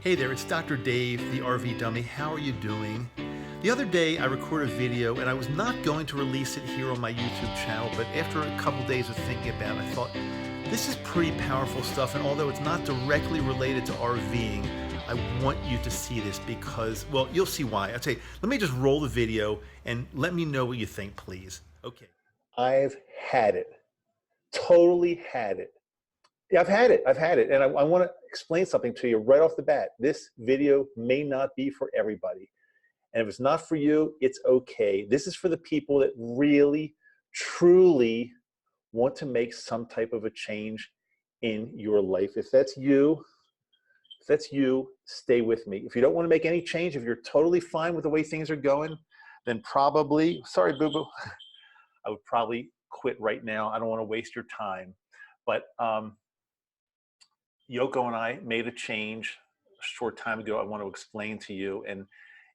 Hey there, it's Dr. Dave, the RV Dummy. How are you doing? The other day I recorded a video and I was not going to release it here on my YouTube channel, but after a couple days of thinking about it, I thought, this is pretty powerful stuff, and although it's not directly related to RVing, I want you to see this because, well, you'll see why. I'll tell you, let me just roll the video and let me know what you think, please. Okay. I've had it. Totally had it. Yeah, I've had it. I've had it. And I want to explain something to you right off the bat. This video may not be for everybody. And if it's not for you, it's okay. This is for the people that really, truly want to make some type of a change in your life. If that's you, stay with me. If you don't want to make any change, if you're totally fine with the way things are going, then probably, sorry, boo-boo, I would probably quit right now. I don't want to waste your time. But Yoko and I made a change a short time ago. I want to explain to you, and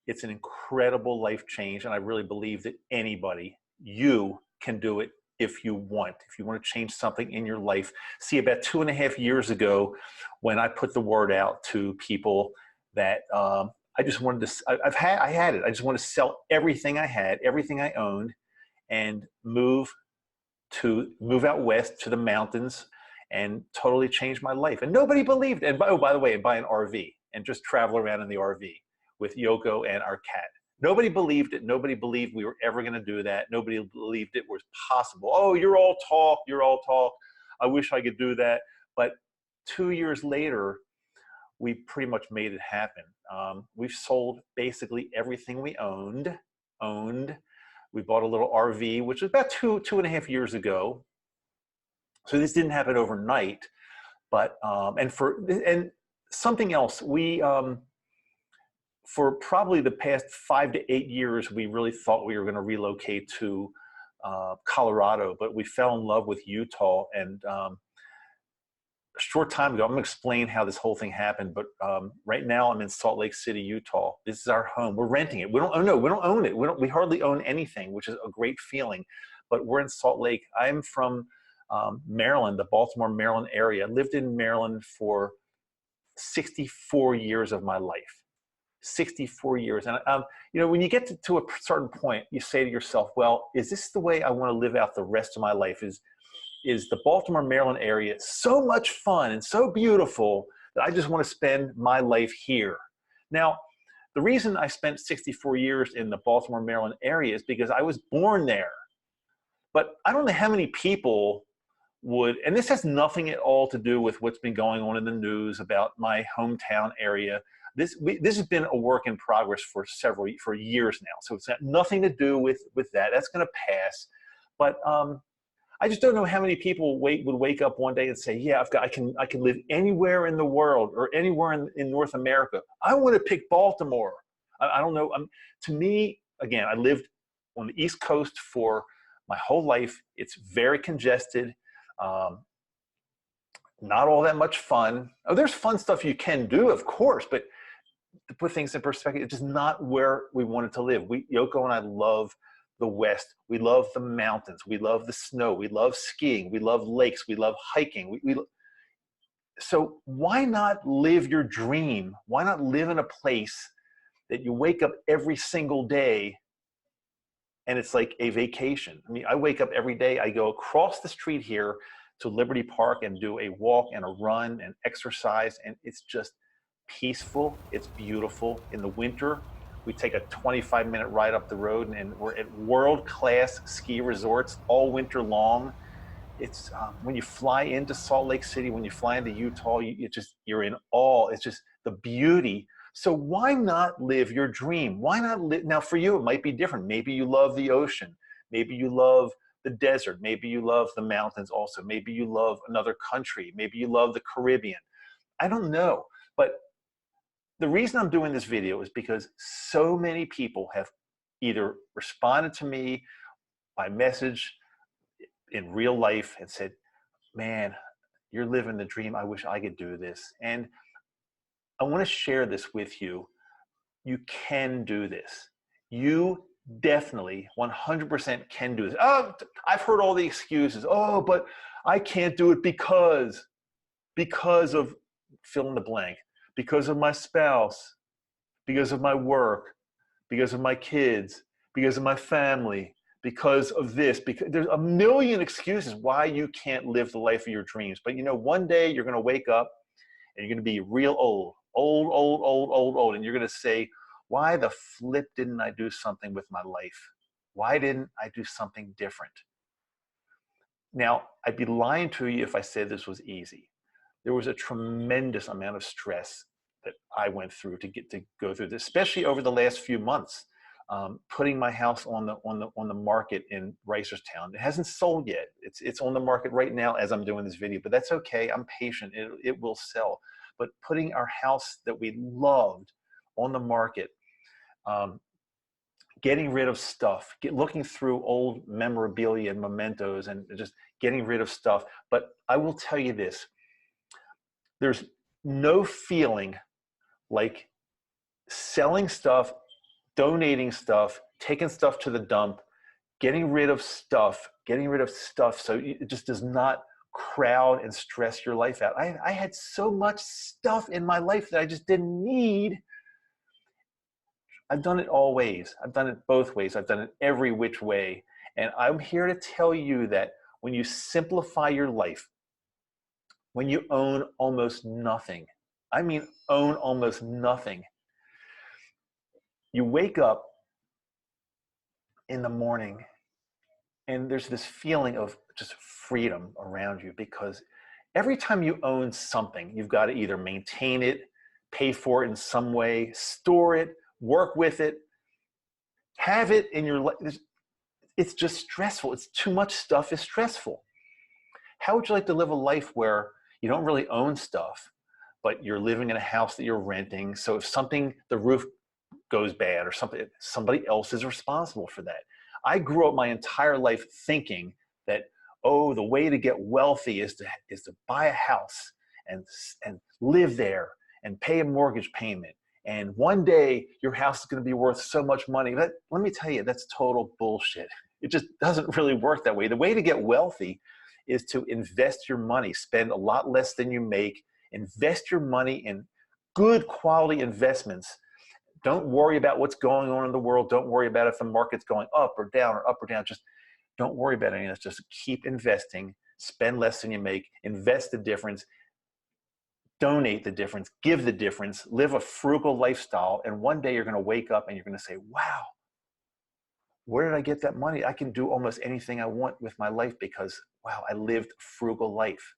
it's an incredible life change. And I really believe that anybody, you can do it if you want. If you want to change something in your life. See, about 2.5 years ago, when I put the word out to people that I just wanted to, I had it. I just want to sell everything I had, everything I owned, and move out west to the mountains and totally change my life. And nobody believed. And oh, by the way, buy an RV and just travel around in the RV with Yoko and our cat. Nobody believed it. Nobody believed we were ever going to do that. Nobody believed it was possible. Oh, you're all talk. You're all talk. I wish I could do that. But 2 years later, we pretty much made it happen. We've sold basically everything we owned. We bought a little RV, which was about 2.5 years ago. So this didn't happen overnight, but and something else, we for probably the past 5 to 8 years, we really thought we were going to relocate to Colorado, but we fell in love with Utah. And a short time ago, I'm going to explain how this whole thing happened. But right now, I'm in Salt Lake City, Utah. This is our home. We're renting it. We don't own it. We hardly own anything, which is a great feeling. But we're in Salt Lake. I'm from Maryland, the Baltimore, Maryland area. I lived in Maryland for 64 years of my life. 64 years. And you know, when you get to a certain point, you say to yourself, well, is this the way I want to live out the rest of my life? Is the Baltimore, Maryland area so much fun and so beautiful that I just want to spend my life here? Now, the reason I spent 64 years in the Baltimore, Maryland area is because I was born there. But I don't know how many people would, and this has nothing at all to do with what's been going on in the news about my hometown area. This has been a work in progress for years now. So it's got nothing to do with that. That's going to pass. But I just don't know how many people would wake up one day and say, yeah, I can live anywhere in the world or anywhere in North America. I want to pick Baltimore. I don't know. To me, again, I lived on the East Coast for my whole life. It's very congested. Not all that much fun. Oh, there's fun stuff you can do, of course, but to put things in perspective, it's just not where we wanted to live. Yoko and I love the West. We love the mountains. We love the snow. We love skiing. We love lakes. We love hiking. So why not live your dream? Why not live in a place that you wake up every single day and it's like a vacation? I mean, I wake up every day. I go across the street here to Liberty Park and do a walk and a run and exercise, and it's just peaceful. It's beautiful. In the winter, we take a 25-minute ride up the road, and we're at world-class ski resorts all winter long. It's when you fly into Salt Lake City, when you fly into Utah, you're in awe. It's just the beauty. So why not live your dream? Why not live? Now, for you, it might be different. Maybe you love the ocean. Maybe you love the desert. Maybe you love the mountains also. Maybe you love another country. Maybe you love the Caribbean. I don't know. But the reason I'm doing this video is because so many people have either responded to me by message in real life and said, man, you're living the dream. I wish I could do this. And I want to share this with you. You can do this. You definitely 100% can do this. Oh, I've heard all the excuses. Oh, but I can't do it because of fill in the blank. because of my spouse, because of my work, because of my kids, because of my family, because of this, because there's a million excuses why you can't live the life of your dreams. But you know, one day you're going to wake up and you're going to be real old, and you're going to say, why the flip didn't I do something with my life? Why didn't I do something different? Now, I'd be lying to you if I said this was easy. There was a tremendous amount of stress that I went through to go through this, especially over the last few months. Putting my house on the market in Reisterstown. It hasn't sold yet. It's on the market right now as I'm doing this video, but that's okay. I'm patient. It will sell. But putting our house that we loved on the market, getting rid of stuff, looking through old memorabilia and mementos, and just getting rid of stuff. But I will tell you this: there's no feeling like selling stuff, donating stuff, taking stuff to the dump, getting rid of stuff so it just does not crowd and stress your life out. I had so much stuff in my life that I just didn't need. I've done it all ways. I've done it both ways. I've done it every which way. And I'm here to tell you that when you simplify your life, when you own almost nothing, I mean own almost nothing, you wake up in the morning and there's this feeling of just freedom around you, because every time you own something, you've got to either maintain it, pay for it in some way, store it, work with it, have it in your life. It's just stressful. It's too much stuff is stressful. How would you like to live a life where you don't really own stuff, but you're living in a house that you're renting? So if the roof goes bad or something, somebody else is responsible for that. I grew up my entire life thinking that, oh, the way to get wealthy is to buy a house and live there and pay a mortgage payment. And one day your house is going to be worth so much money. But let me tell you, that's total bullshit. It just doesn't really work that way. The way to get wealthy is to invest your money, spend a lot less than you make, invest your money in good quality investments. Don't worry about what's going on in the world. Don't worry about if the market's going up or down. Just don't worry about any of this. Just keep investing, spend less than you make, invest the difference, donate the difference, give the difference, live a frugal lifestyle. And one day you're going to wake up and you're going to say, wow, where did I get that money? I can do almost anything I want with my life because, wow, I lived a frugal life.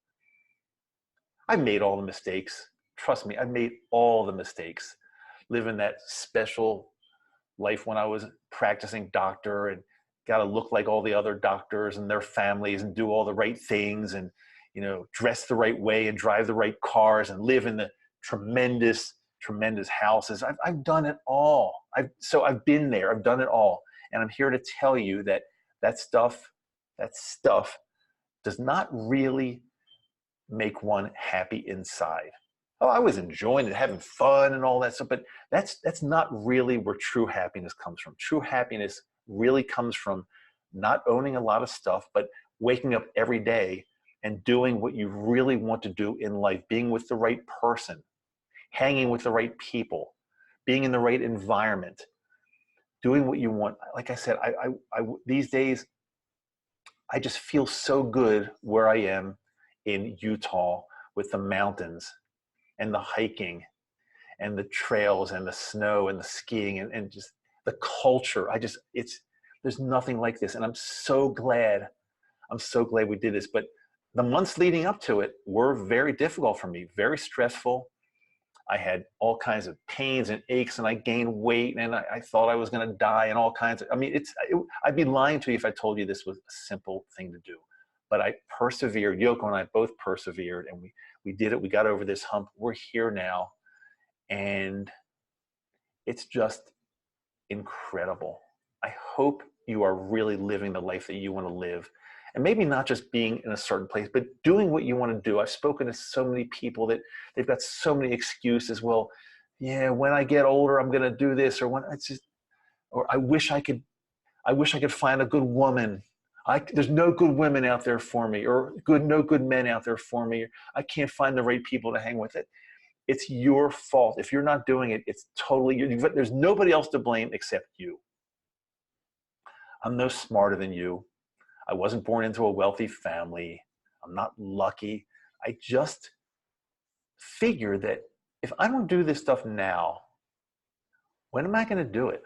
I made all the mistakes. Trust me, I made all the mistakes. Living that special life when I was practicing doctor and got to look like all the other doctors and their families and do all the right things and, you know, dress the right way and drive the right cars and live in the tremendous houses. I've done it all. I've been there. I've done it all. And I'm here to tell you that that stuff does not really make one happy inside. Oh, I was enjoying it, having fun and all that stuff, but that's not really where true happiness comes from. True happiness really comes from not owning a lot of stuff, but waking up every day and doing what you really want to do in life, being with the right person, hanging with the right people, being in the right environment, doing what you want. Like I said, I these days, I just feel so good where I am in Utah with the mountains and the hiking and the trails and the snow and the skiing and just the culture. There's nothing like this. And I'm so glad we did this. But the months leading up to it were very difficult for me, very stressful. I had all kinds of pains and aches and I gained weight and I thought I was going to die and all kinds of, I'd be lying to you if I told you this was a simple thing to do. But I persevered. Yoko and I both persevered and we did it. We got over this hump. We're here now. And it's just incredible. I hope you are really living the life that you want to live. And maybe not just being in a certain place, but doing what you want to do. I've spoken to so many people that they've got so many excuses. Well, yeah, when I get older, I'm going to do this, or I wish I could find a good woman. There's no good women out there for me, or no good men out there for me. I can't find the right people to hang with it. It's your fault. If you're not doing it, it's totally, there's nobody else to blame except you. I'm no smarter than you. I wasn't born into a wealthy family. I'm not lucky. I just figure that if I don't do this stuff now, when am I going to do it?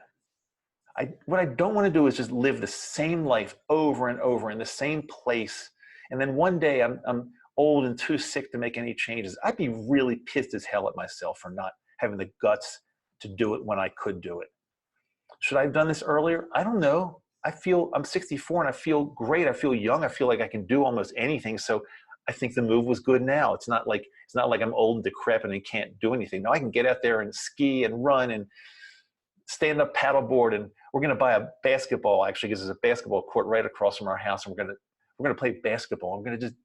What I don't want to do is just live the same life over and over in the same place. And then one day I'm old and too sick to make any changes. I'd be really pissed as hell at myself for not having the guts to do it when I could do it. Should I have done this earlier? I don't know. I'm 64 and I feel great. I feel young. I feel like I can do almost anything. So I think the move was good now. It's not like I'm old and decrepit and can't do anything. Now I can get out there and ski and run and stand up paddleboard, and we're going to buy a basketball, actually, because there's a basketball court right across from our house, and we're going to play basketball. I'm going to just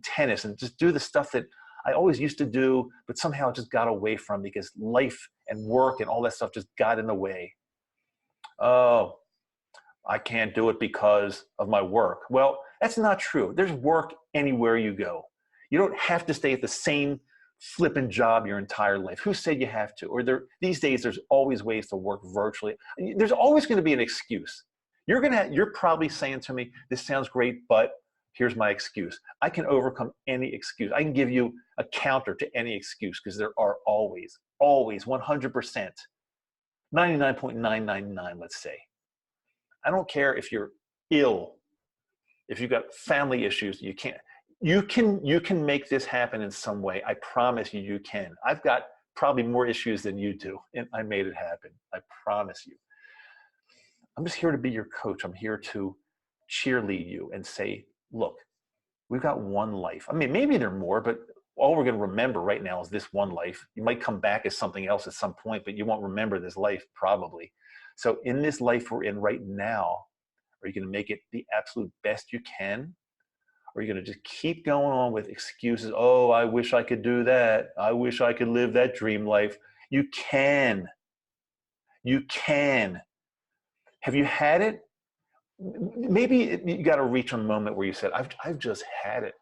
tennis and just do the stuff that I always used to do, but somehow just got away from because life and work and all that stuff just got in the way. Oh, I can't do it because of my work. Well, that's not true. There's work anywhere you go. You don't have to stay at the same flipping job your entire life. Who said you have to? Or these days, there's always ways to work virtually. There's always going to be an excuse. You're probably saying to me, this sounds great, but here's my excuse. I can overcome any excuse. I can give you a counter to any excuse because there are always 100%, 99.999, let's say. I don't care if you're ill, if you've got family issues, you can make this happen in some way. I promise you, you can. I've got probably more issues than you do, and I made it happen. I promise you. I'm just here to be your coach. I'm here to cheerlead you and say, look, we've got one life. I mean, maybe there are more, but all we're going to remember right now is this one life. You might come back as something else at some point, but you won't remember this life probably. So in this life we're in right now, are you going to make it the absolute best you can? Or are you going to just keep going on with excuses? Oh, I wish I could do that. I wish I could live that dream life. You can. You can. Have you had it? Maybe you got to reach a moment where you said, I've just had it.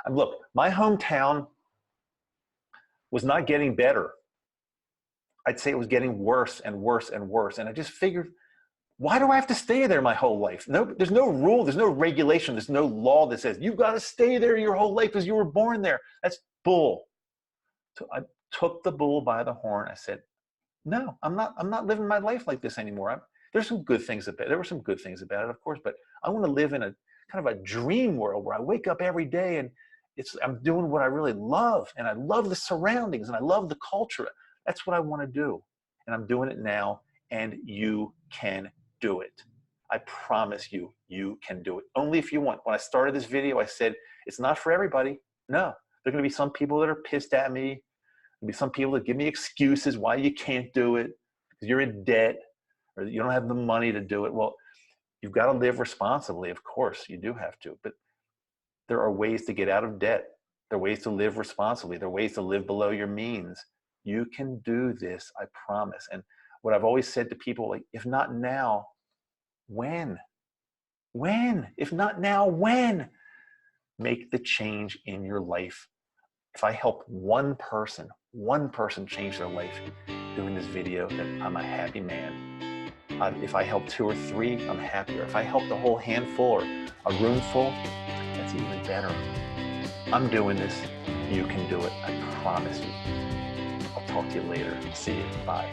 Look, my hometown was not getting better. I'd say it was getting worse and worse and worse. And I just figured, why do I have to stay there my whole life? No, there's no rule, there's no regulation, there's no law that says you've got to stay there your whole life because you were born there. That's bull. So I took the bull by the horn. I said, no, I'm not living my life like this anymore. There's some good things about it. There were some good things about it, of course, but I want to live in a kind of a dream world where I wake up every day and I'm doing what I really love, and I love the surroundings and I love the culture. That's what I want to do. And I'm doing it now, and you can do it. I promise you, you can do it. Only if you want. When I started this video, I said, it's not for everybody. No, there are going to be some people that are pissed at me. There'll be some people that give me excuses why you can't do it, because you're in debt or you don't have the money to do it. Well, you've got to live responsibly. Of course, you do have to. But there are ways to get out of debt. There are ways to live responsibly. There are ways to live below your means. You can do this, I promise. And what I've always said to people, like, if not now, when? When? If not now, when? Make the change in your life. If I help one person change their life doing this video, then I'm a happy man. If I help 2 or 3, I'm happier. If I help the whole handful or a room full, that's even better. I'm doing this. You can do it. I promise you. I'll talk to you later. See you. Bye.